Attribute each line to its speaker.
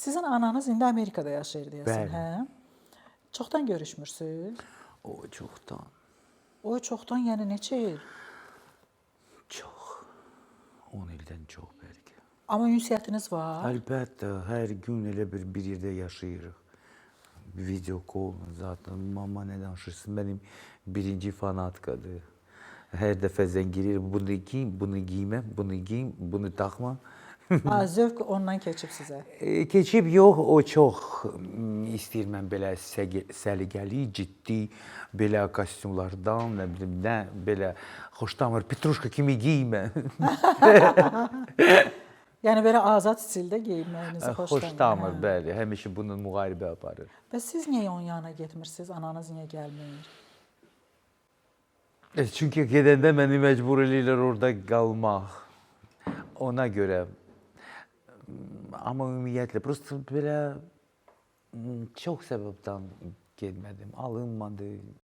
Speaker 1: Sizin ananız indi Amerikada yaşayır deyəsən,
Speaker 2: Bəli.
Speaker 1: hə? Çoxdan görüşmürsüz?
Speaker 2: O çoxdan,
Speaker 1: O çoxdan, yəni neçə il?
Speaker 2: çox, 10 ildən çox bəlkə.
Speaker 1: Amma ünsiyyətiniz var.
Speaker 2: Əlbəttə, hər gün elə bir yerdə yaşayırıq. Video call zaten. Mama nə danışırsın? Mənim birinci fanatkadır. Hər dəfə zəng girir, bunu giym, bunu giyməm, bunu giym, bunu taxma.
Speaker 1: Zövq ondan keçib sizə.
Speaker 2: Keçib yox, o çox istəyir mən belə səliqəli, ciddi, belə kostyumlardan, nə bilim, nə belə xoşlamır, Petruşka kimi giymə.
Speaker 1: Yəni belə azad stildə geyinməyinizi
Speaker 2: Xoşlamır, bəli, həmişə bunun müharibə aparır.
Speaker 1: Və siz niyə onun yanına getmirsiniz? Ananız niyə gəlmir?
Speaker 2: Çünki gedəndə məni məcbur eləyirlər orada qalmaq. Ona görə. Amma ümumiyyətlə, prosta belə çox səbəbdən getmədim, alınmadı.